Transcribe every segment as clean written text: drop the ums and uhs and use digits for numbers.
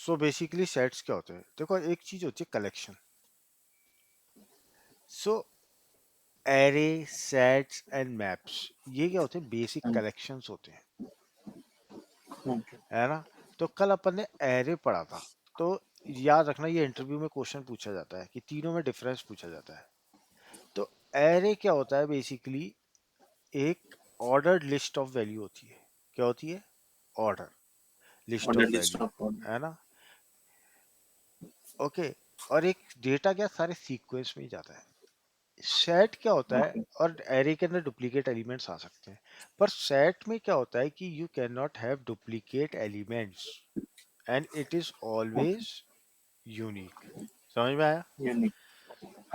So basically sets क्या होते हैं, देखो एक चीज होती है collection. So array, sets and maps, ये क्या होते हैं, बेसिक कलेक्शंस होते हैं, ओके। है ना। तो कल अपन ने एरे पढ़ा था, तो याद रखना ये इंटरव्यू में क्वेश्चन पूछा जाता है कि तीनों में डिफरेंस पूछा जाता है। तो एरे क्या होता है, बेसिकली एक ऑर्डर्ड लिस्ट ऑफ वैल्यू होती है। क्या होती है? Order list order of least value, of order. है ना। ओके। और एक डेटा क्या सारे सीक्वेंस में ही जाता है। सेट क्या होता है, ओके। और एरे के अंदर डुप्लीकेट एलिमेंट्स आ सकते हैं, पर सेट में क्या होता है कि you can not have duplicate elements and it is okay. Always unique. समझ में आया? यूनिक।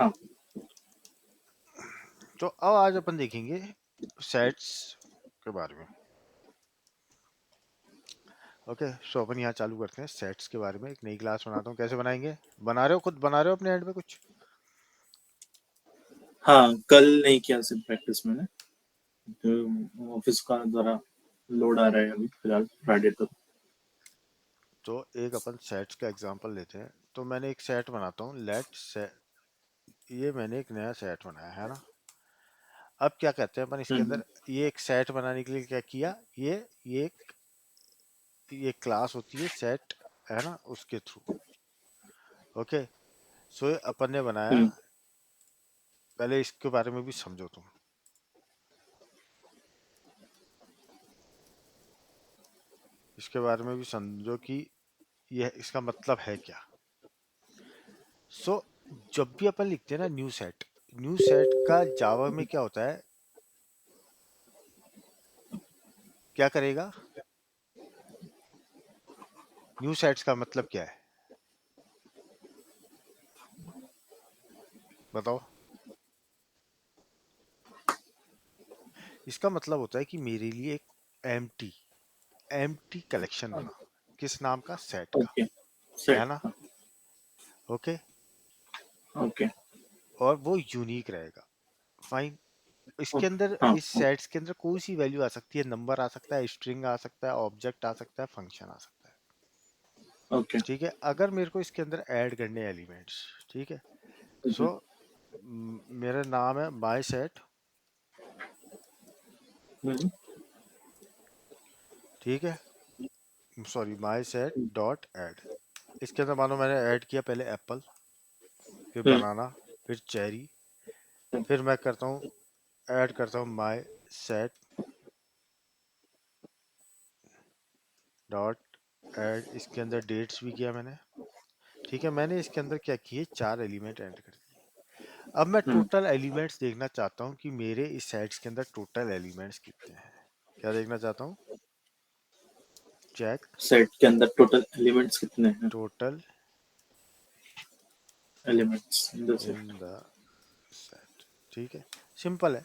हाँ। तो अब आज अपन देखेंगे सेट्स के बारे में। ओके, सो अपन यहाँ चालू करते हैं सेट्स के बारे में। एक नई क्लास बनाता हूँ, कैसे बनाएंगे? बना रहे हो, खुद बना रहे हो अपने एंड पे कुछ? हाँ, कल नहीं किया सिर्फ प्रैक्टिस मैंने, तो ऑफिस का द्वारा लोड आ रहा है अभी फिलहाल फ्राइडे तक। तो एक अपन सेट्स का एग्जांपल लेते हैं। तो मैंने एक सेट बनाता हूँ, लेट से, ये मैंने एक नया सेट बनाया है ना। अब क्या कहते हैं अपन इसके हम्म। अंदर, ये एक सेट बनाने के लिए क्या किया, ये क्लास होती है सेट, है ना, उसके थ्रू। ओके। सो अपन ने बनाया, हम्म। पहले इसके बारे में भी समझो तुम। इसके बारे में भी समझो कि यह इसका मतलब है क्या। सो जब भी अपन लिखते हैं ना न्यू सेट का जावा में क्या होता है, क्या करेगा? न्यू सेट्स का मतलब क्या है, बताओ। इसका मतलब होता है कि मेरे लिए एक एम्प्टी एम्प्टी कलेक्शन बना, किस नाम का? सेट का, ओके। सेट। है ना। ओके। ओके। और वो यूनिक रहेगा। फाइन। इसके अंदर, हाँ। इस सेट्स के अंदर कोई सी वैल्यू आ सकती है, नंबर आ सकता है, स्ट्रिंग आ सकता है, ऑब्जेक्ट आ सकता है, फंक्शन आ सकता है। ओके। ठीक है, अगर मेरे को इसके अंदर ऐड करने एलिमेंट्स, ठीक है। सो मेरा नाम है माई सेट, हम्म। ठीक है। Sorry, my set dot add. इसके अंदर मानो मैंने ऐड किया पहले एप्पल, फिर हम्म। बनाना, फिर चेरी। फिर मैं करता हूँ, ऐड करता हूँ माई सेट डॉट ऐड। इसके अंदर डेट्स भी किया मैंने, ठीक है। मैंने इसके अंदर क्या किए, 4 एलिमेंट ऐड कर दिए। अब मैं हम्म। टोटल एलिमेंट्स देखना चाहता हूँ कि मेरे इस सेट्स के अंदर टोटल एलिमेंट्स कितने हैं। क्या देखना चाहता हूँ? चेक सेट के अंदर टोटल एलिमेंट्स कितने हैं? Total elements in the in set. The set, ठीक है। सिंपल है।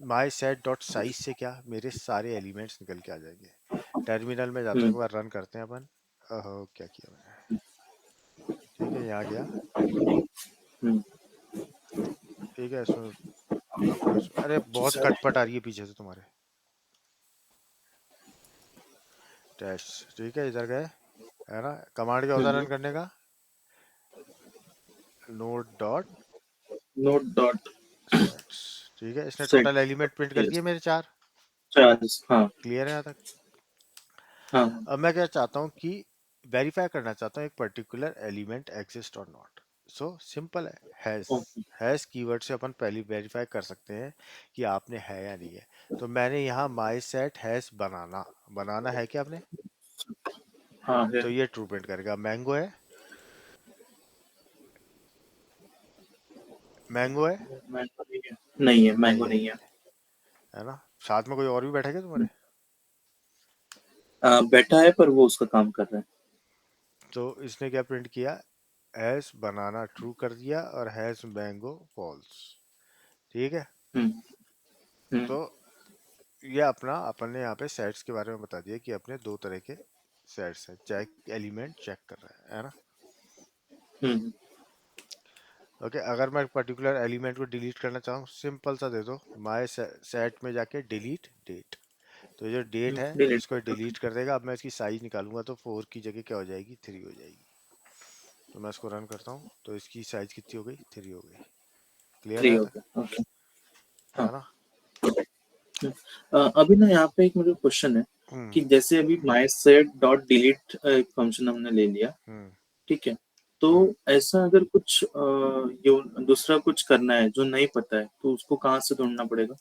माई सेट डॉट साइज से क्या, मेरे सारे एलिमेंट्स निकल के आ जाएंगे। टर्मिनल में जाते हैं, हम्म। एक बार रन करते हैं अपन। ओहो, क्या किया मैंने, ठीक है, यहाँ गया। हम्म। ठीक है, इसमें अपना अरे बहुत खटपट आ रही है पीछे से तुम्हारे। टेस्ट, ठीक है, इधर गए, है ना। कमांड क्या होता है हम्म। रन करने का? Node dot note dot sets, ठीक है। इसने सेट। टोटल एलिमेंट प्रिंट कर यस। दिए मेरे 4। चार्ज। हाँ। क्लियर है यहाँ तक? हाँ। अब मैं क्या चाहता हूँ कि वेरीफाई करना चाहता हूँ एक पर्टिकुलर एलिमेंट एग्जिस्ट और नॉट। सो सिंपल है, हैज। ओके। हैज कीवर्ड से अपन पहले वेरीफाई कर सकते हैं कि आपने है या नहीं है। तो मैंने यहाँ माई सेट हैज बनाना, बनाना है क्या आपने? हाँ है। तो ये ट्रू प्रिंट करेगा। मैंगो है, मैंगो है, मैंगो नहीं है। नहीं है, नहीं मैंगो है, नहीं है। है ना। साथ में कोई और भी बैठा क्या तुम्हारे? बैठा है पर वो उसका काम कर रहा है। तो इसने क्या प्रिंट किया, हैज बनाना ट्रू कर दिया और हैज मैंगो फॉल्स, ठीक है। हम्म। हम्म। तो ये अपना अपन ने यहाँ पे सेट्स के बारे में बता दिया कि अपने 2 तरह के सेट्स हैं, चेक एलिमेंट चेक कर रहा है ना। हम्म। ओके, अगर मैं पर्टिकुलर एलिमेंट को डिलीट करना चाहूँ, सिंपल सा दे दो, माय सेट में जाके डिलीट डेट। तो ये डेट है डिलीट इसको कर डिलीट कर देगा। अब मैं इसकी साइज निकालूंगा तो 4 की जगह क्या हो जाएगी, 3 हो जाएगी। तो मैं इसको रन करता हूँ तो इसकी साइज कितनी हो गई, 3 हो गई। क्लियर है 3 यहाँ हो तक? गया। ओके। हाँ। है ना? अभी ना यहाँ पे एक मुझे क्वेश्चन है हम्म। कि जैसे अभी माई सेट डॉट डिलीट एक फंक्शन हमने ले लिया, हम्म। ठीक है, तो हम्म। ऐसा अगर कुछ दूसरा कुछ करना है जो नहीं पता है तो उसको कहाँ से ढूंढना पड़ेगा?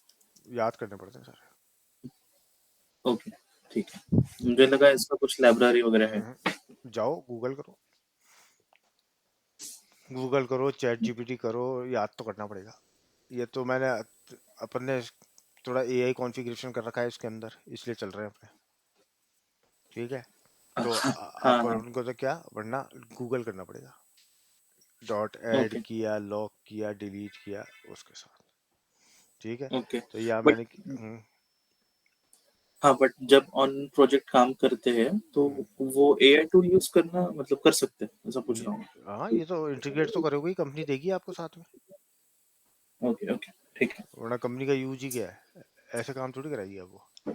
याद करने पड़ते हैं सर। ओके, ठीक है। मुझे लगा इसका कुछ लाइब्रेरी वगैरह है। जाओ गूगल करो, गूगल करो, चैट जीपीटी करो, याद तो करना पड़ेगा। ये तो मैंने अपन ने थोड़ा एआई कॉन्फ़िगरेशन कर रखा है इसके अंदर, इसलिए चल रहे हैं अपने। ठीक है। तो हाँ हाँ। अपन को तो क्या, वरना गूगल करना पड़ेगा। डॉट ऐड ओके किया, लॉक किया, डिलीट किया उसके साथ। ठीक है। ओके। तो या बट मैंने हाँ, बट जब ऑन प्रोजेक्ट काम करते हैं तो हम्म, वो एआई टूल यूज करना मतलब कर सकते हैं, ऐसा पूछ ये, रहा हूँ। हाँ ये तो इंटीग्रेट तो करोगे, कंपनी देगी आपको साथ में। ओके ओके, ठीक है। वरना कंपनी का यूज ही क्या है, ऐसे काम थोड़ी कराएगी आपको।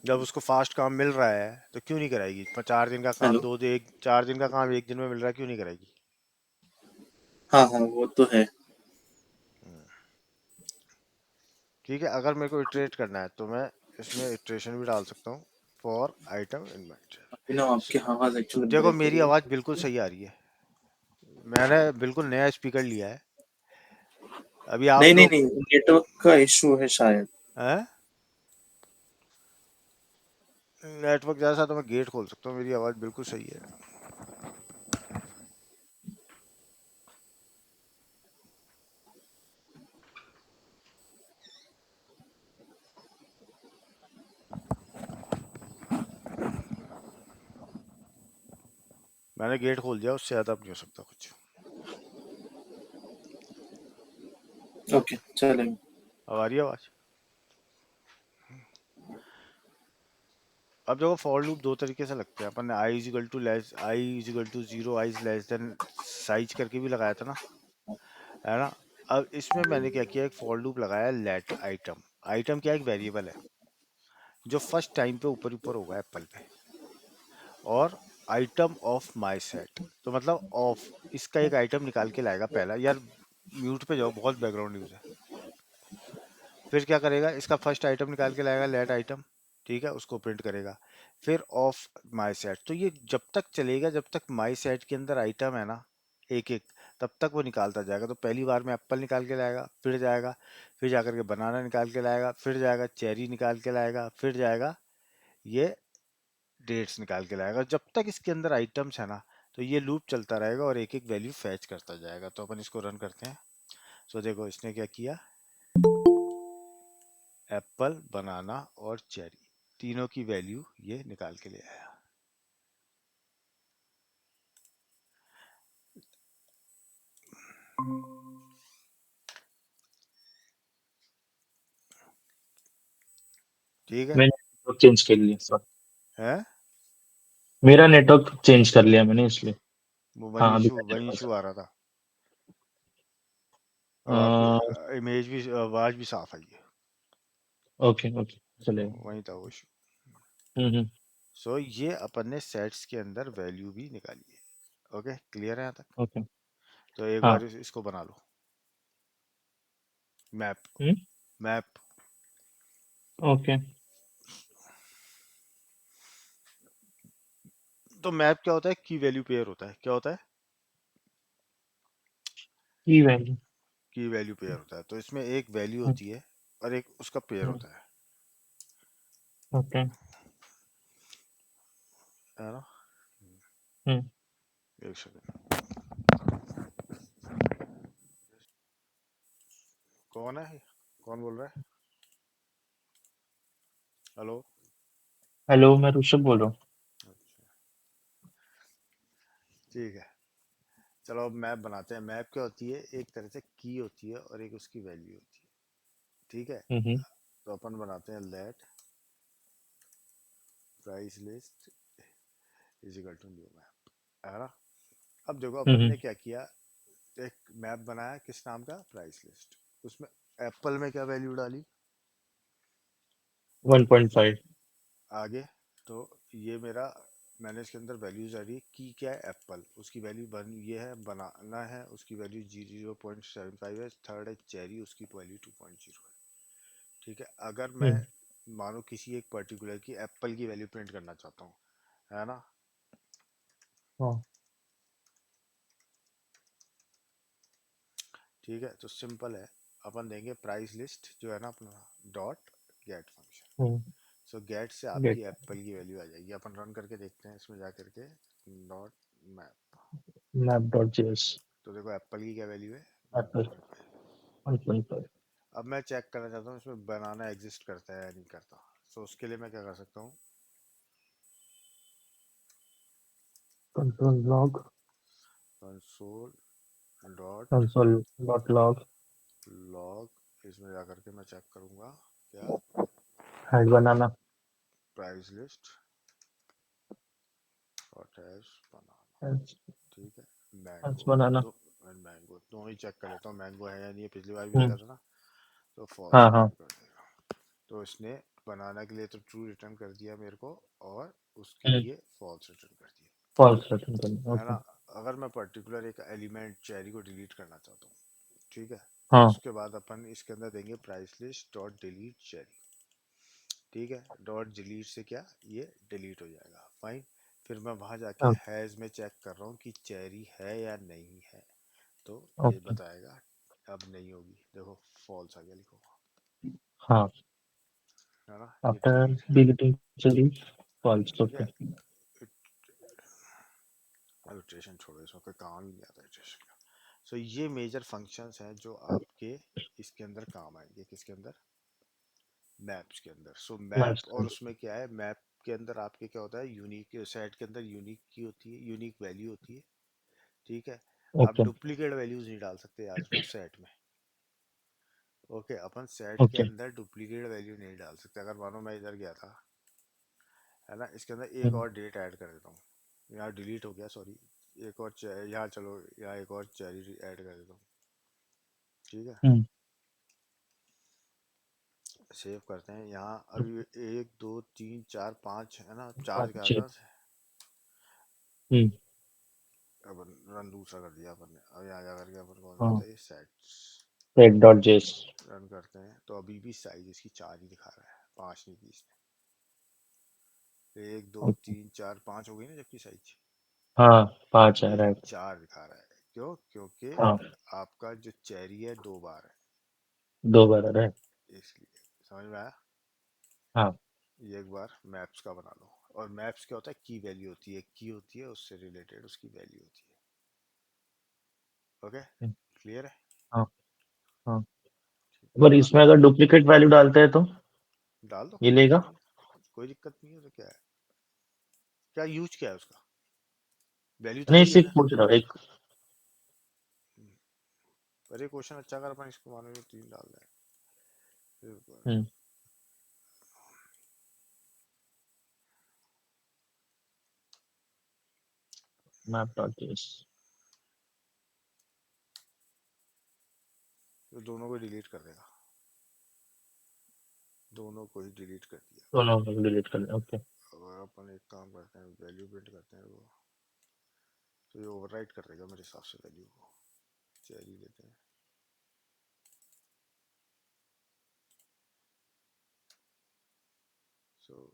जब उसको फास्ट काम मिल रहा है तो क्यों नहीं कराएगी? 4 दिन का काम हेलो। 4 दिन का काम 1 दिन में मिल रहा है, क्यों नहीं कराएगी? हाँ हाँ, वो तो है। ठीक है। अगर मेरे को इटरेट करना है तो मैं इसमें इटरेशन भी डाल सकता हूँ, फॉर आइटम अभी ना इन्वेंटरी। आपकी आवाज एक्चुअली देखो ब्रेक हो मेरी रही है। आवाज़ बिल्कुल सही आ रही है, मैंने बिल्कुल नया स्पीकर लिया है। अभी नहीं आप नहीं लोग नहीं, नेटवर्क का इशू है शायद। हैं, नेटवर्क जैसा तो मैं गेट खोल सकता हूँ, मेरी आवाज़ बिल्कुल सही है। मैंने गेट खोल दिया, उससे ज़्यादा अब नहीं हो सकता कुछ। ओके, चलेगा। अब आ रही है आवाज़? अब देखो फॉर लूप दो तरीके से लगते हैं। अपन ने I is equal to less, I is equal to zero, I is less than size करके भी लगाया था ना, है ना? अब इसमें मैंने क्या किया, एक फॉर लूप लगाया लेट आइटम। आइटम क्या है, एक वेरिएबल है जो फर्स्ट टाइम पे ऊपर ऊपर होगा एप्पल पे। और आइटम ऑफ माई सेट, तो मतलब ऑफ, इसका एक आइटम निकाल के लाएगा पहला। यार म्यूट पे जाओ, बहुत बैकग्राउंड न्यूज है। फिर क्या करेगा, इसका फर्स्ट आइटम निकाल के लाएगा, लेट आइटम। ठीक है, उसको प्रिंट करेगा। फिर ऑफ माई सेट, तो ये जब तक चलेगा जब तक माई सेट के अंदर आइटम है ना, एक एक, तब तक वो निकालता जाएगा। तो पहली बार में एप्पल निकाल के लाएगा, फिर जाएगा, फिर जाकर के बनाना निकाल के लाएगा, फिर जाएगा चेरी निकाल के लाएगा, फिर जाएगा ये डेट्स निकाल के लाएगा। जब तक इसके अंदर आइटम्स है ना, तो ये लूप चलता रहेगा और एक एक वैल्यू फैच करता जाएगा। तो अपन इसको रन करते हैं। सो देखो इसने क्या किया, एप्पल, बनाना और चेरी, तीनों की वैल्यू ये निकाल के ले आया। ठीक है। मैंने नेटवर्क चेंज कर लिया सर। है, मेरा नेटवर्क चेंज कर लिया मैंने इसलिए। वो हाँ, अभी आ वही जाएगा इशू सर। आ रहा था। अब आपकी अ, इमेज भी, आवाज भी साफ आई है। ओके ओके, चलेगा। वही था वो इशू। हम्म। सो ये अपन ने सेट्स के अंदर वैल्यू भी निकाली है। ओके, क्लियर है यहाँ तक? ओके। तो एक बार हाँ। इसको बना लो, मैप। हम्म। Map, okay. तो मैप क्या होता है, की वैल्यू पेयर होता है। क्या होता है? की वैल्यू। की वैल्यू पेयर होता है। तो इसमें एक वैल्यू होती है और एक उसका पेयर होता ओके। है ना? हम्म। एक सेकंड, कौन है, कौन बोल रहा है? हेलो? हेलो, मैं ऋषभ बोल रहा हूँ। ठीक है। चलो अब मैप बनाते हैं। मैप क्या होती है, एक तरह से की होती है और एक उसकी वैल्यू होती है। ठीक है। हम्म। तो अपन बनाते हैं let price list is equal to new map, है ना? अब देखो अपन हम्म। ने क्या किया, एक मैप बनाया किस नाम का, प्राइस लिस्ट। उसमें एप्पल में क्या वैल्यू डाली, 1.5। आगे तो ये मेरा, मैंने इसके अंदर वैल्यूज आ रही है। की क्या है, एप्पल, उसकी वैल्यू बन ये है, बनाना है, उसकी वैल्यू 0.75 है। थर्ड है चेरी, उसकी वैल्यू 2.0 है। ठीक है, अगर मैं हम्म, मानो किसी एक पर्टिकुलर की एप्पल की वैल्यू प्रिंट करना चाहता हूँ, है ना, हाँ, ठीक है, तो सिंपल है, अपन देंगे प्राइस लिस्ट जो है ना अपना, डॉट गेट फंक्शन। हम्म, सो गेट से गेट आपकी एप्पल की वैल्यू आ जाएगी। अपन रन करके देखते हैं इसमें जा करके, dot map. Map dot JS तो देखो एप्पल की क्या वैल्यू है, एप्पल 1.5। 1.5 अब मैं चेक करना चाहता हूँ इसमें बनाना एग्जिस्ट करता है या नहीं करता। सो उसके लिए मैं क्या कर सकता हूँ, control log console dot console dot log log, इसमें जा करके मैं चेक करूँगा क्या, हेड बनाना प्राइस लिस्ट डॉट हैश बनाना। हेड्स ठीक है, हेड्स मैंगो, बनाना दो मैंगो दोनों ही चेक कर लेता हूँ मैंगो है या नहीं है, पिछली बार भी देखा हम्म, था ना। तो फॉल्स हाँ हाँ रिटर्न कर देगा। तो इसने बनाना के लिए तो ट्रू रिटर्न कर दिया मेरे को, और उसके लिए फॉल्स रिटर्न कर दिया, फॉल्स रिटर्न करना है ना। ओके अगर मैं पर्टिकुलर एक एलिमेंट चेरी को डिलीट करना चाहता हूँ, ठीक है, तो हाँ उसके बाद अपन इसके अंदर देंगे price list dot delete cherry. ठीक है, डॉट डिलीट से क्या, ये डिलीट हो जाएगा, फाइन। फिर मैं वहां जाके हाँ हैज में चेक कर रहा हूँ कि चेरी है या नहीं है, तो ये ओके बताएगा अब नहीं होगी, देखो फॉल्स आ गया, लिखो, हाँ है ना, ये after delete. Deleting cherry falls ठीक है, ओके इटरेशन छोड़ो, इसमें कोई काम ही नहीं आता इटरेशन का। सो ये मेजर फंक्शंस हैं जो आपके इसके अंदर काम आएंगे, किसके अंदर, मैप्स के अंदर। सो मैप, मैप्स और उसमें क्या है, मैप के अंदर आपके क्या होता है, यूनिक सेट के अंदर यूनिक की होती है, यूनिक वैल्यू होती है। ठीक है, आप ओके डुप्लीकेट वैल्यूज नहीं डाल सकते याद रखना सेट में। ओके, अपन सेट के ओके अंदर डुप्लीकेट वैल्यू नहीं डाल सकते। अगर मानो मैं इधर गया था, है ना, इसके अंदर एक और डेट ऐड कर देता हूँ, यहाँ डिलीट हो गया सॉरी, एक और यहाँ चलो, यहाँ एक और चेरी ऐड कर देता हूँ। ठीक है, हम्म, सेव करते हैं। यहाँ अभी 1 2 3 4 5 है ना, चार दिखा अच्छे था। हम्म, अपन रन दूसरा कर दिया अपन ने। अब यहाँ जा करके अपन कौन सा हाँ था ये, sets, set dot JS run करते हैं तो अभी भी साइज इसकी 4 ही दिखा रहा है, 5 नहीं थी इसमें। 1 2 3 4 5 हो गई ना जबकि साइज, हाँ 5 है ये राइट 4 दिखा रहा है। क्यों, क्योंकि हाँ आपका जो चेरी है 2 बार दो बार है right? है, इसलिए। समझ में आया। हाँ ये एक बार मैप्स का बना लो। और मैप्स क्या होता है, की वैल्यू होती है, की होती है उससे रिलेटेड उसकी वैल्यू होती है। ओके, हम्म, क्लियर है। हाँ हाँ ठीक है, पर इसमें अगर डुप्लीकेट वैल्यू डालते हैं तो डाल दो, ये कोई दिक्कत लेगा नहीं है, कोई दिक्कत नहीं है। तो क्या है, क्या यूज क्या है उसका, वैल्यू तो नहीं वही है सिर्फ ना। पूछ रहा हूँ एक अरे क्वेश्चन अच्छा कर, अपन इसको मानो 3 डाल दें। फिर हम्म, मैप डॉट जेएस तो दोनों को डिलीट कर देगा, दोनों को ही डिलीट कर दिया। दोनों डिलीट कर दें ओके और अपन एक काम करते हैं, वैल्यू प्रिंट करते हैं वो, तो ये ओवरराइट कर देगा मेरे हिसाब से वैल्यू को। चेरी लेते हैं, सो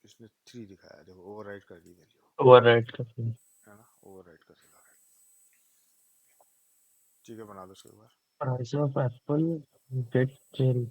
इसने 3 दिखाया, देखो ओवरराइट कर दी वैल्यू, ओवरराइट कर दें है ना, ओवरराइट कर देगा। ठीक है, बना लो इसको एक बार। Price of apple get cherry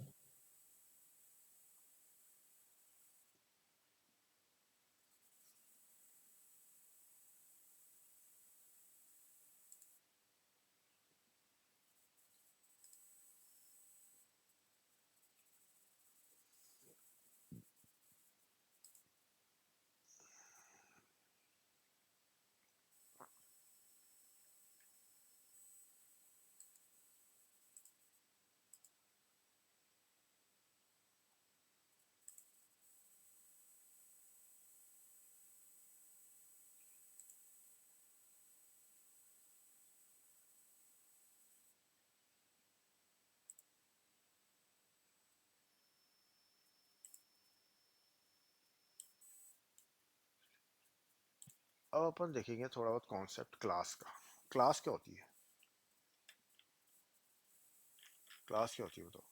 अब अपन देखेंगे थोड़ा बहुत कॉन्सेप्ट क्लास का। क्लास क्या होती है? क्लास क्या होती है बताओ?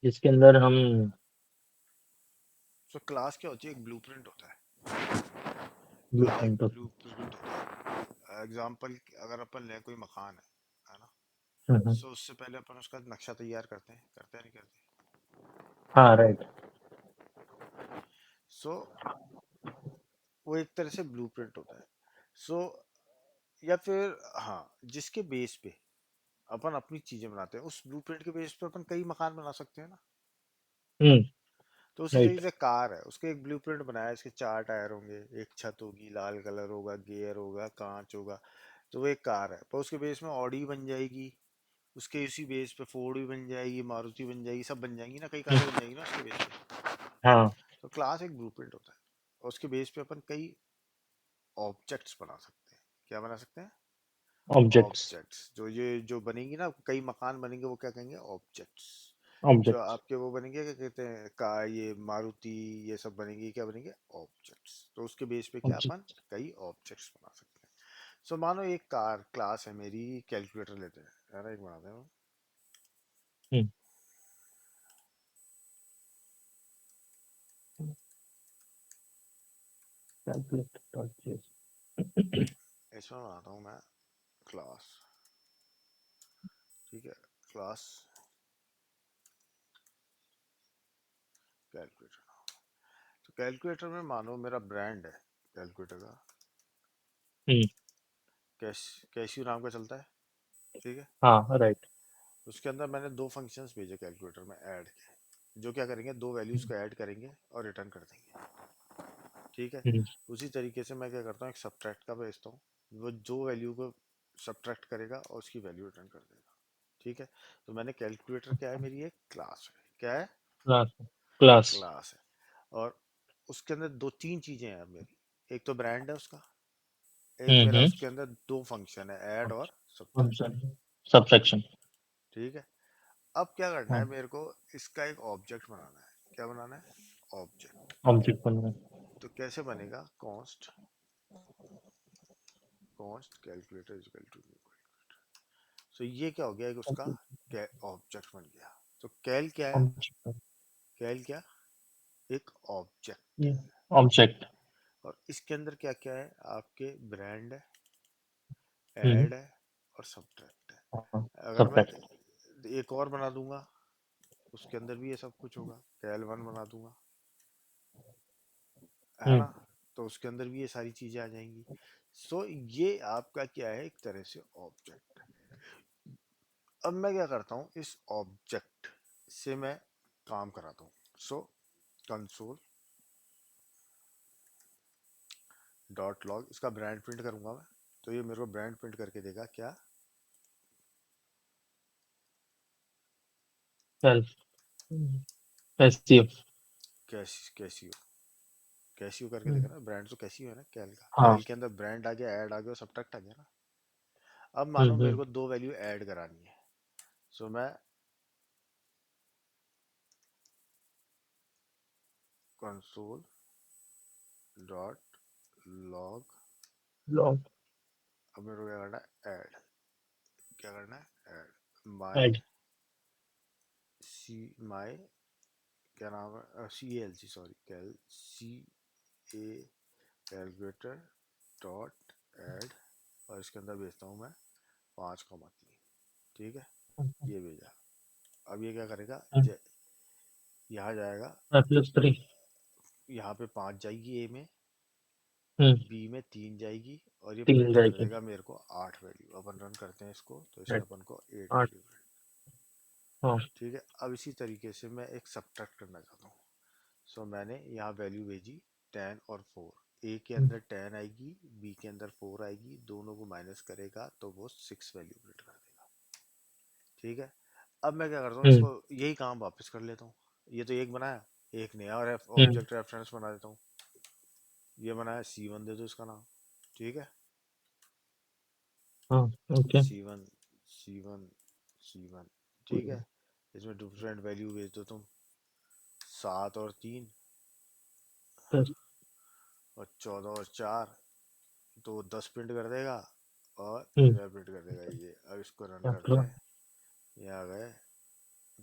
जिसके अंदर हम तो क्लास क्या होती है? एक ब्लूप्रिंट होता है। एक ब्लूप्रिंट ब्लूप्रिंट होता है। एग्जाम्पल, अगर अपन ले कोई मकान है ना, हम्म, सो उससे पहले अपन उसका नक्शा तैयार करते हैं नहीं करते? हाँ राइट। सो वो एक तरह से ब्लूप्रिंट होता है। सो या फिर हाँ, जिसके बेस पे अपन अपनी चीजें बनाते हैं, उस ब्लूप्रिंट के बेस पे अपन कई मकान बना सकते हैं ना। हम्म। तो उसी तरीके राइट। से कार है, उसके एक ब्लूप्रिंट बनाया है, इसके 4 टायर होंगे, एक छत होगी, लाल कलर होगा, गियर होगा, कांच होगा। तो वो एक कार है, पर उसके बेस में ऑडी बन जाएगी, उसके इसी बेस पे फोर्ड भी बन जाएगी, मारुति बन जाएगी, सब बन जाएंगी ना, कई कारें बन जाएंगी ना उसके बेस पे। हाँ। तो क्लास एक ब्लूप्रिंट होता है, और उसके बेस पे अपन कई ऑब्जेक्ट्स बना सकते हैं। क्या बना सकते हैं? ऑब्जेक्ट्स। ऑब्जेक्ट्स। जो बनेंगी ना, कई मकान बनेंगे, वो क्या कहेंगे? ऑब्जेक्ट्स। जो ऑब्जेक्ट्स। आपके वो बनेंगे, क्या कहते हैं, का ये मारुति, ये सब बनेंगे, क्या बनेंगे? ऑब्जेक्ट्स। तो उसके बेस पे क्या अपन ऑब्जेक्ट। कई ऑब्जेक्ट्स बना सकते हैं। सो मानो एक कार क्लास है मेरी, कैलकुलेटर लेते हैं, है ना, एक बनाते हैं। हम्म। Calculator dot JS. इसमें बनाता हूँ मैं क्लास। ठीक है, क्लास कैलकुलेटर। तो कैलकुलेटर में मानो मेरा ब्रांड है कैलकुलेटर का, हम्म। कैशियो नाम का चलता है। ठीक है, हाँ राइट। उसके अंदर मैंने दो फंक्शंस भेजे कैलकुलेटर में ऐड के, जो क्या करेंगे, दो वैल्यूज को ऐड करेंगे और रिटर्न कर देंगे। ठीक है, हम्म। उसी तरीके से मैं क्या करता हूँ, एक सब्ट्रैक्ट का भेजता हूँ, वो जो वैल्यू को सब्ट्रैक्ट करेगा और उसकी वैल्यू रिटर्न कर देगा। ठीक है, तो मैंने कैलकुलेटर, क्या है मेरी, एक क्लास है। क्या है? क्लास। क्लास। क्लास है। और उसके अंदर दो तीन चीजें हैं मेरी। एक तो ब्रांड है उसका, एक मेरा हम्म। उसके अंदर दो फंक्शन है, ऐड और सब्ट्रैक्ट। सबसेक्शन। ठीक है, अब क्या करना है हाँ। मेरे को, इसका एक ऑब्जेक्ट बनाना है। क्या बनाना है? ऑब्जेक्ट। ऑब्जेक्ट बन गए। तो कैसे बनेगा? Const, const calculator is equal to new. So ये क्या हो गया, एक उसका ऑब्जेक्ट बन गया। तो कैल क्या है? ऑब्जेक्ट। कैल क्या? एक ऑब्जेक्ट है। ऑब्जेक्ट। और इसके अंदर क्या क्या है आपके? ब्रांड है, हम्म। ऐड है और सब्ट्रैक्ट हाँ। है। अगर मैं सबसेक्ट। एक और बना दूंगा, उसके अंदर भी ये सब कुछ होगा, कैल वन बना दूंगा, है ना, हम्म। तो उसके अंदर भी ये सारी चीजें आ जाएंगी। सो ये आपका क्या है, एक तरह से ऑब्जेक्ट। अब मैं क्या करता हूँ, इस ऑब्जेक्ट से मैं काम कराता हूँ। सो कंसोल डॉट लॉग, इसका ब्रांड प्रिंट करूंगा मैं, तो ये मेरे को ब्रांड प्रिंट करके देगा। क्या? सेल्फ। एसईओ। कैसियो। कैसियो करके देगा ना, ब्रांड तो कैसियो है ना, कैल का। हाँ। कैल के अंदर ब्रांड आ गया, ऐड आ गया, सब्ट्रैक्ट आ गया ना। अब मानो मेरे हम्म। को दो वैल्यू ऐड करानी है। सो मैं कंसोल डॉट लॉग, लॉग। अब मेरे को क्या करना है? ऐड। क्या करना है? ऐड माई ऐड। सी, माई, क्या नाम है, सी एल सी, सॉरी, कैल सी ए कैलकुलेटर डॉट ऐड, और इसके अंदर भेजता हूँ मैं 5,3। ठीक है, ये भेजा। अब ये क्या करेगा, यहाँ जाएगा, प्लस 3। यहाँ पे 5 जाएगी ए में, हम्म। बी में 3 जाएगी, और ये 3 प्रिंट कर जाएगी। देगा मेरे को 8 वैल्यू। अपन रन करते हैं इसको, तो इसने राइट। अपन को 8 8। वैल्यू। हाँ। ठीक है, अब इसी तरीके से मैं एक सब्ट्रैक्ट करना चाहता हूँ। सो मैंने यहाँ वैल्यू भेजी 10 और 4। ए के अंदर 10 आएगी, बी के अंदर 4 आएगी, दोनों को माइनस करेगा तो वो 6 वैल्यू प्रिंट कर देगा। ठीक है, अब मैं क्या करता हूँ, हम्म। इसको यही काम वापस कर लेता हूँ। ये तो एक बनाया, एक नया और हम्म। ऑब्जेक्ट रेफरेंस बना देता हूँ। ये बनाया C1, दे दो इसका नाम। ठीक है, हाँ। ओके। C1, C1, C1। ठीक है, इसमें डिफरेंट वैल्यू भेज दो तुम, 7 और 3, 10 और 14 और 4 तो 10 प्रिंट कर देगा और हम्म इधर प्रिंट कर देगा ये। अब इसको रन करते 18 हैं, ये आ गए।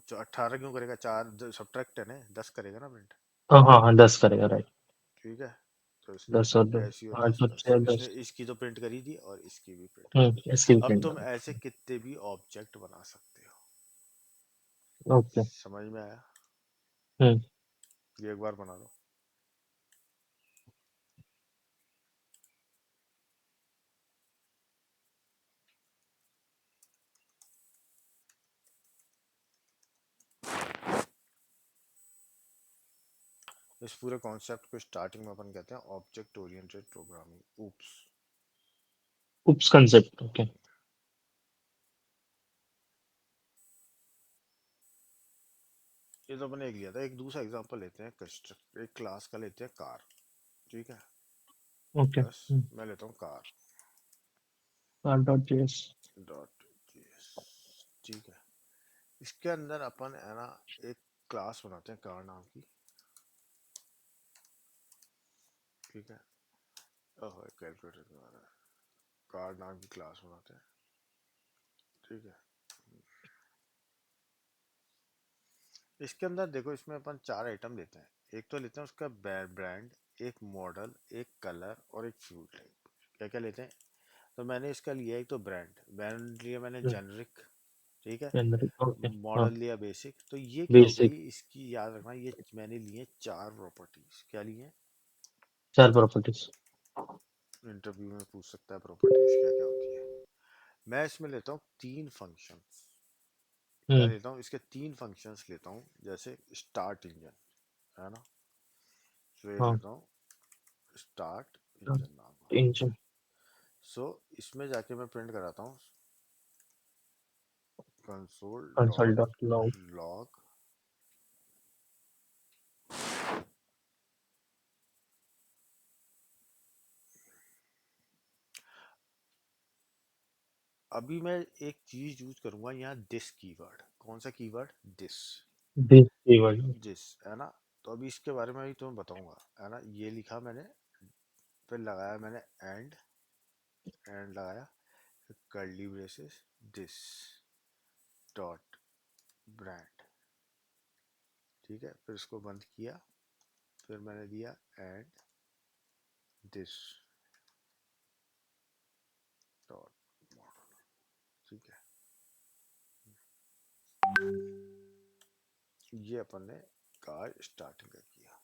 जो 18 क्यों करेगा, 4 सब्ट्रैक्ट 10 है, 10 करेगा ना प्रिंट। हाँ हाँ हाँ 10 करेगा राइट। ठीक है, तो इसने 10 और 2 ऐसी और 8 10 और 10 6 इसने 10। इसकी तो प्रिंट करी थी और इसकी भी प्रिंट करी थी। इसकी अब प्रिंट तुम करो। ऐसे कितने भी ऑब्जेक्ट बना सकते हो। ओके। समझ में आया? हम्म ये एक बार बना लो। इस पूरे कॉन्सेप्ट को स्टार्टिंग में अपन कहते हैं ऑब्जेक्ट ओरिएंटेड प्रोग्रामिंग। ऊप्स। उप्स कंसेप्ट ओके। ये तो अपने एक लिया था। एक दूसरा एग्जांपल लेते हैं, कंस्ट्रक्ट एक क्लास का लेते हैं कार। ठीक है, ओके बस मैं लेता हूँ car dot JS. Dot GS. ठीक है, इसके अंदर अपन है ना एक क्लास बनाते हैं कार नाम की। ठीक है, ओह कैलकुलेटर में आ रहा है। कार नाम की क्लास बनाते हैं। ठीक है, इसके अंदर देखो, इसमें अपन 4 आइटम लेते हैं। एक तो लेते हैं उसका ब्रांड, एक मॉडल, एक कलर और एक फ्यूल टाइप। क्या क्या लेते हैं? तो मैंने इसका लिया एक तो ब्रांड लिया मैंने जेनरिक। ठीक है, ओके हाँ मॉडल लिया बेसिक। तो ये क्या हो बेसिक। गई, इसकी याद रखना, ये मैंने लिए 4 प्रॉपर्टीज। क्या लिए? 4 प्रॉपर्टीज। इंटरव्यू में पूछ सकता है प्रॉपर्टीज क्या क्या होती है। मैं इसमें लेता हूँ 3 फंक्शंस। क्या हम्म लेता हूँ? इसके 3 फंक्शंस लेता हूँ। जैसे स्टार्ट इंजन है ना, तो ये हाँ लेता हूँ स्टार्ट इंजन नाम का। इंजन। सो इसमें जाके मैं प्रिंट कराता हूँ console console dot dot log. Log. अभी मैं एक चीज यूज करूंगा यहाँ, दिस कीवर्ड। कौन सा keyword? This. This keyword. This है ना। तो अभी इसके बारे में भी तुम्हें बताऊंगा, है ना। ये लिखा मैंने, फिर लगाया मैंने एंड, एंड लगाया, curly braces, this dot brand. ठीक है, फिर इसको बंद किया, फिर मैंने दिया एंड दिस डॉट मॉडल। ठीक है, ये अपन ने कार स्टार्टिंग का किया।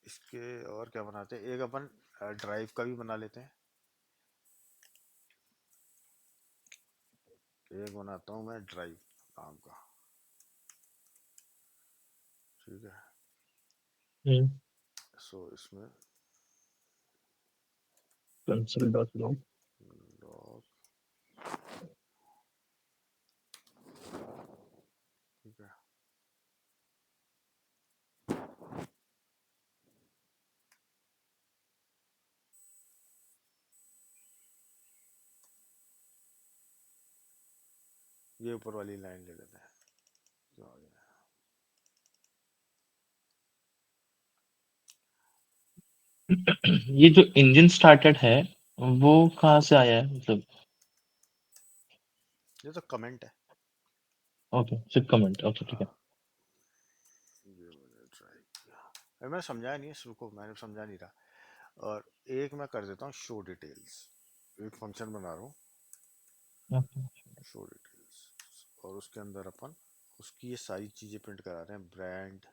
इसके और क्या बनाते हैं, एक अपन ड्राइव का भी बना लेते हैं। एक बनाता हूँ मैं ड्राइव नाम का। ठीक है, हम्म सो इसमें कंसोल डॉट लॉग। लॉग। ठीक है, ये ऊपर वाली लाइन ले लेते हैं। जो आ गया। ये जो इंजन स्टार्टेड है वो कहाँ से आया है मतलब? ये तो कमेंट है। ओके सिर्फ कमेंट ओके ठीक है। हाँ, ये मैंने ट्राई किया। अरे मैं समझाया नहीं है, रुको, मैंने समझा नहीं रहा। और एक मैं कर देता हूँ शो डिटेल्स। एक फंक्शन बना रहा हूँ ओके शो डिटेल्स, और उसके अंदर अपन उसकी ये सारी चीजें प्रिंट करा रहे हैं, ब्रांड, हम्म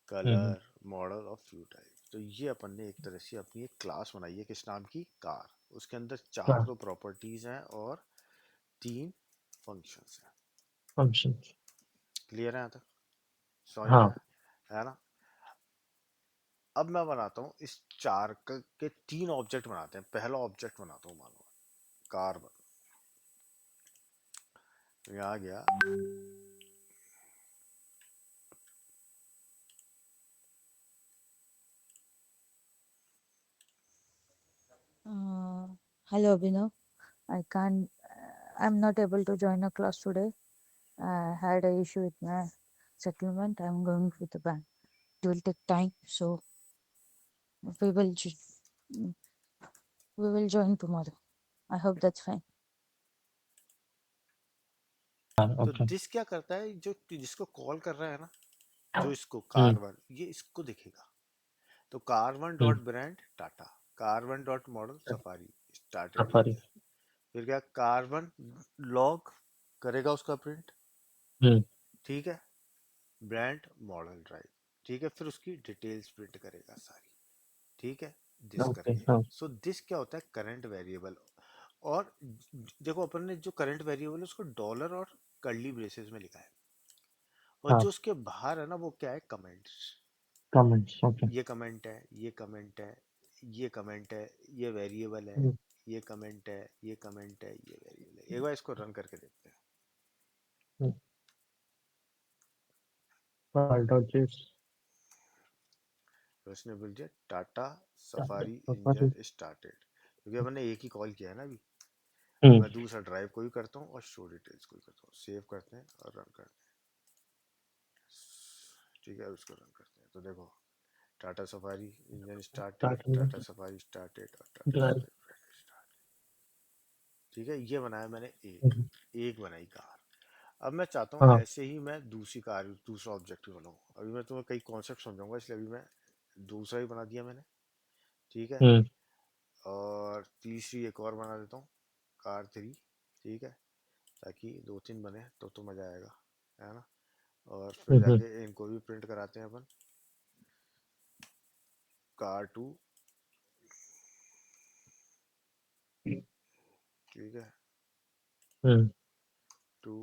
कलर, मॉडल और फ्यू टाइप। तो ये अपन ने एक तरह से अपनी एक क्लास बनाई है, किस नाम की? कार। उसके अंदर 4 हाँ तो प्रॉपर्टीज हैं और 3 फंक्शंस हैं। फंक्शन। क्लियर है यहाँ तक? समझ में हाँ आया? है ना। अब मैं बनाता हूँ इस 4 के 3 ऑब्जेक्ट बनाते हैं। पहला ऑब्जेक्ट बनाता हूँ, मानो कार बन, यहाँ गया। Hello, Abhinav. I'm not able to join a class today. I had an issue with my settlement. I'm going with the bank. It will take time, so we will jo- we will join tomorrow. I hope that's fine. हाँ, तो okay. This क्या करता है, जो जिसको call कर रहा है ना, जो इसको हम्म, कार1, ये इसको दिखेगा। तो car1 हम्म, dot brand Tata, car1 dot model Safari, started Safari. User. फिर क्या, car1 लॉग करेगा उसका प्रिंट, हम्म, ठीक है, ब्रांड मॉडल ड्राइव, ठीक है, फिर उसकी डिटेल्स प्रिंट करेगा सारी, ठीक है, दिस ओके, करके। हाँ, सो दिस क्या होता है, करंट वेरिएबल। और देखो अपन ने जो करंट वेरिएबल है उसको डॉलर और कर्ली ब्रेसेस में लिखा है, और हाँ, जो उसके बाहर है ना वो क्या है, कमेंट्स। Comments, okay. ये कमेंट है, ये कमेंट है, ये कमेंट है, ये वेरिएबल है, हम्म, ये कमेंट है, ये कमेंट है, ये वेरिएबल है। एक बार इसको रन करके देखते हैं। हम्म, फाइल डॉट जेस, तो इसने बोल दिया Tata Tata safari safari. Engine started, क्योंकि अपन ने एक ही कॉल किया है ना अभी। अब हम्म, मैं दूसरा ड्राइव को भी करता हूँ और शो डिटेल्स को भी करता हूँ, सेव करते हैं और रन करते हैं, ठीक है। अब इसको रन करते हैं तो देखो, Tata safari engine started, Tata Tata safari started और टाटा ड्राइव। सफारी स्टार्ट, ठीक है। ये बनाया मैंने एक, हम्म, एक बनाई कार। अब मैं चाहता हूँ हाँ, ऐसे ही मैं दूसरी कार, दूसरा ऑब्जेक्ट बनाऊँ। अभी मैं तुम्हें कई कॉन्सेप्ट समझाऊंगा, इसलिए अभी मैं दूसरा ही बना दिया मैंने, ठीक है। हम्म, और तीसरी एक और बना देता हूँ, कार 3, ठीक है, ताकि 2-3 बने तो मज़ा आएगा, है ना। और फिर हम्म, जाके इनको भी प्रिंट कराते हैं अपन, कार 2, ठीक है, हम्म, 2,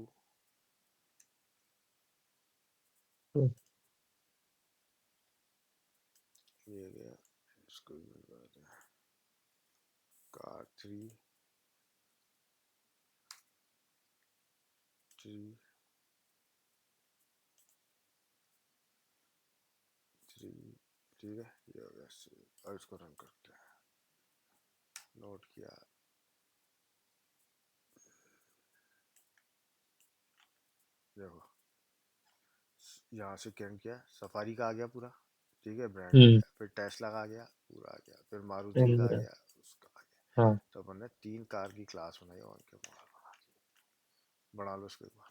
हम्म, ये गया, इसको भी प्रिंट कराते हैं, कार 3, 3, 3, ठीक है, ये हो गया सेव। और इसको रन करते हैं, नोट किया, देखो यहाँ से क्या किया, सफारी का आ गया पूरा, ठीक है, ब्रांड आ हम्म, गया, फिर टेस्ला का आ गया, पूरा आ गया, फिर मारुति का आ हम्म, गया, उसका आ गया। हाँ। तो अपन ने 3 कार की क्लास बनाई और उनके मॉडल बना दिए। बना लो इसको एक बार।